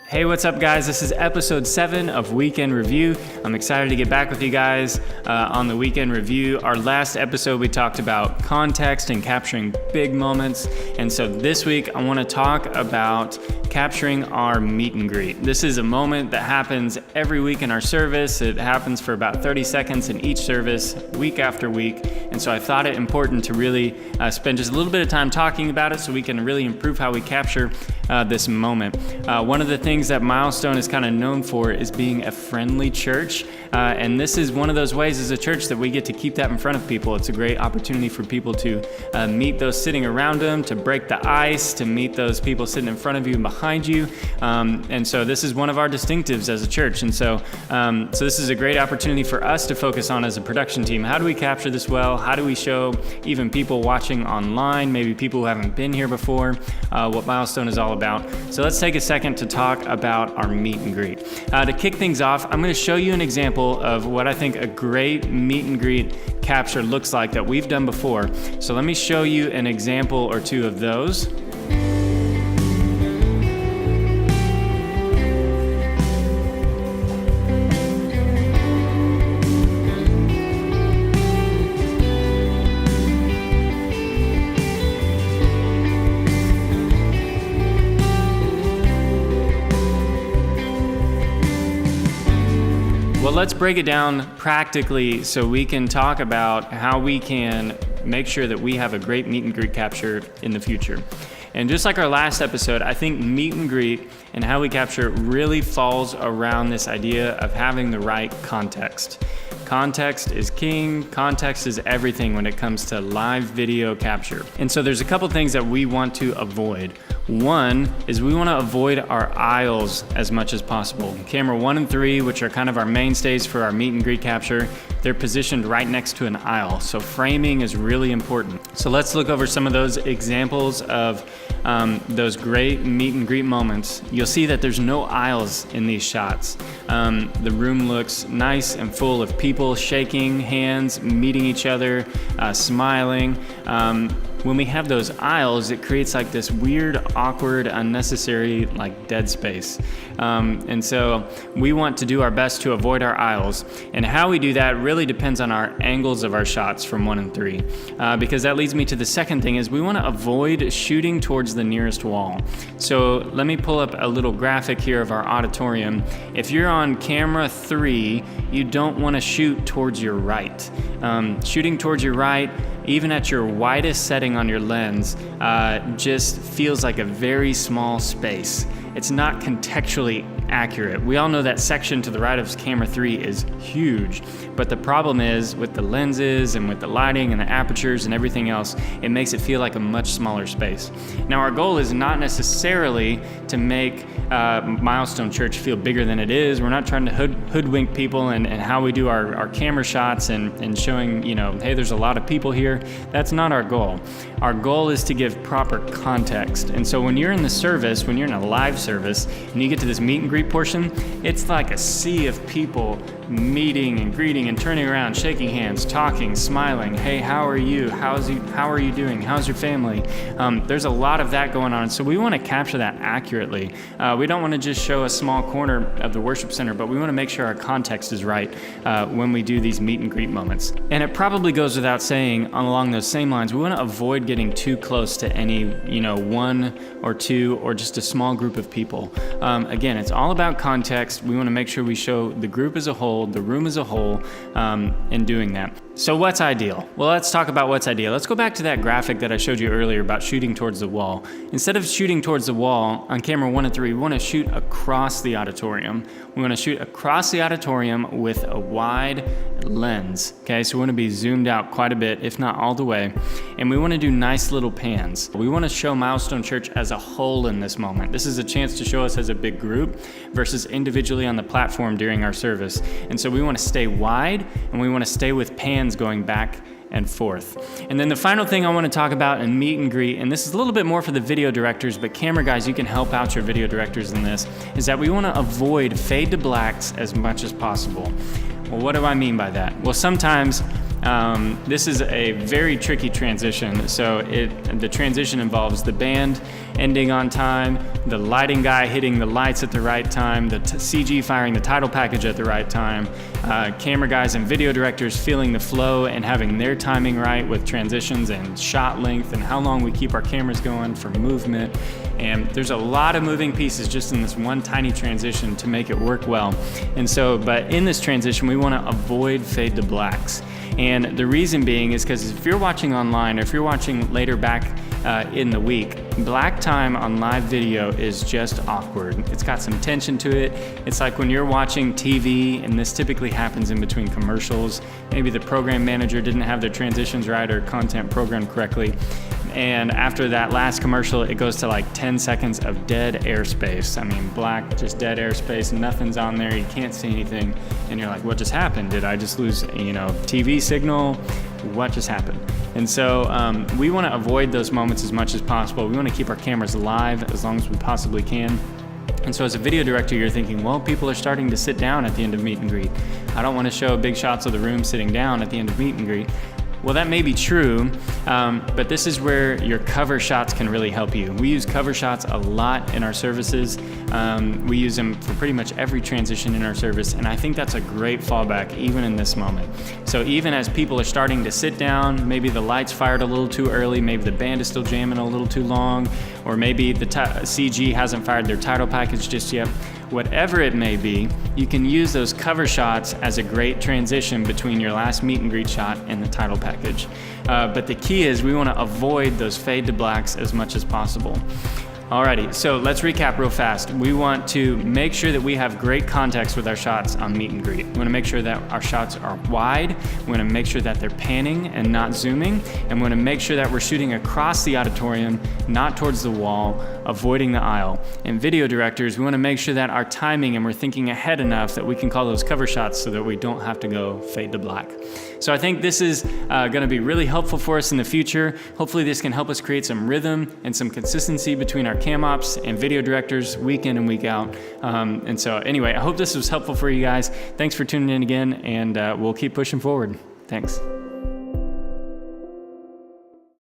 Hey, what's up, guys? This is episode 7 of Weekend Review. I'm excited to get back with you guys on the Weekend Review. Our last episode, we talked about context and capturing big moments. And so this week, I want to talk about capturing our meet and greet. This is a moment that happens every week in our service. It happens for about 30 seconds in each service, week after week. And so I thought it important to really spend just a little bit of time talking about it so we can really improve how we capture this moment. One of the things that Milestone is kind of known for is being a friendly church. And this is one of those ways as a church that we get to keep that in front of people. It's a great opportunity for people to meet those sitting around them, to break the ice, to meet those people sitting in front of you and behind you. And so this is one of our distinctives as a church. And so this is a great opportunity for us to focus on as a production team. How do we capture this well? How do we show even people watching online, maybe people who haven't been here before, what Milestone is all about? So let's take a second to talk about our meet and greet. To kick things off, I'm going to show you an example of what I think a great meet and greet capture looks like that we've done before. So let me show you an example or two of those. Well, let's break it down practically so we can talk about how we can make sure that we have a great meet and greet capture in the future. And just like our last episode, I think meet and greet and how we capture really falls around this idea of having the right context. Context is king. Context is everything when it comes to live video capture. And so there's a couple things that we want to avoid. One is we want to avoid our aisles as much as possible. Camera 1 and 3, which are kind of our mainstays for our meet and greet capture, they're positioned right next to an aisle. So framing is really important. So let's look over some of those examples of those great meet and greet moments. You'll see that there's no aisles in these shots. The room looks nice and full of people shaking hands, meeting each other, smiling. When we have those aisles, it creates like this weird, awkward, unnecessary, like dead space. And so we want to do our best to avoid our aisles. And how we do that really depends on our angles of our shots from 1 and 3. Because that leads me to the second thing is we want to avoid shooting towards the nearest wall. So let me pull up a little graphic here of our auditorium. If you're on camera 3, you don't want to shoot towards your right. Shooting towards your right, even at your widest setting on your lens, just feels like a very small space. It's not contextually accurate. We all know that section to the right of camera 3 is huge, but the problem is with the lenses and with the lighting and the apertures and everything else, it makes it feel like a much smaller space. Now our goal is not necessarily to make Milestone Church feel bigger than it is. We're not trying to hoodwink people and how we do our camera shots and showing, hey, there's a lot of people here. That's not our goal. Our goal is to give proper context. And so when you're in the service, when you're in a live service, and you get to this meet and greet portion, it's like a sea of people meeting and greeting and turning around, shaking hands, talking, smiling. Hey, how are you? How are you doing? How's your family? There's a lot of that going on. So we want to capture that accurately. We don't want to just show a small corner of the worship center, but we want to make sure our context is right when we do these meet and greet moments. And it probably goes without saying along those same lines, we want to avoid getting too close to any, one or two or just a small group of people. Again, it's all about context. We want to make sure we show the group as a whole, the room as a whole, in doing that. So what's ideal? Well, let's talk about what's ideal. Let's go back to that graphic that I showed you earlier about shooting towards the wall. Instead of shooting towards the wall on camera 1 and 3, we want to shoot across the auditorium. We want to shoot across the auditorium with a wide lens. Okay, so we want to be zoomed out quite a bit, if not all the way. And we want to do nice little pans. We want to show Milestone Church as a whole in this moment. This is a chance to show us as a big group versus individually on the platform during our service. And so we want to stay wide and we want to stay with pans going back and forth. And then the final thing I want to talk about in meet and greet, and this is a little bit more for the video directors, but camera guys, you can help out your video directors in this, is that we want to avoid fade to blacks as much as possible. Well, what do I mean by that? Well, sometimes This is a very tricky transition. So the transition involves the band ending on time, the lighting guy hitting the lights at the right time, the CG firing the title package at the right time, camera guys and video directors feeling the flow and having their timing right with transitions and shot length and how long we keep our cameras going for movement. And there's a lot of moving pieces just in this one tiny transition to make it work well. And so, but in this transition, we want to avoid fade to blacks. And the reason being is because if you're watching online or if you're watching later back in the week, black time on live video is just awkward. It's got some tension to it. It's like when you're watching TV, and this typically happens in between commercials. Maybe the program manager didn't have their transitions right or content programmed correctly. And after that last commercial, it goes to like 10 seconds of dead airspace. I mean, black, just dead airspace, nothing's on there, you can't see anything. And you're like, what just happened? Did I just lose, TV signal? What just happened? And so we want to avoid those moments as much as possible. We want to keep our cameras live as long as we possibly can. And so as a video director, you're thinking, well, people are starting to sit down at the end of meet and greet. I don't want to show big shots of the room sitting down at the end of meet and greet. Well, that may be true, but this is where your cover shots can really help you. We use cover shots a lot in our services. We use them for pretty much every transition in our service, and I think that's a great fallback even in this moment. So even as people are starting to sit down, maybe the lights fired a little too early, maybe the band is still jamming a little too long, or maybe the CG hasn't fired their title package just yet. Whatever it may be, you can use those cover shots as a great transition between your last meet and greet shot and the title package. But the key is we want to avoid those fade to blacks as much as possible. Alrighty, so let's recap real fast. We want to make sure that we have great context with our shots on meet and greet. We want to make sure that our shots are wide. We want to make sure that they're panning and not zooming. And we want to make sure that we're shooting across the auditorium, not towards the wall, avoiding the aisle. And video directors, we want to make sure that our timing and we're thinking ahead enough that we can call those cover shots so that we don't have to go fade to black. So I think this is going to be really helpful for us in the future. Hopefully this can help us create some rhythm and some consistency between our cam ops and video directors week in and week out. And so anyway, I hope this was helpful for you guys. Thanks for tuning in again, and we'll keep pushing forward. Thanks.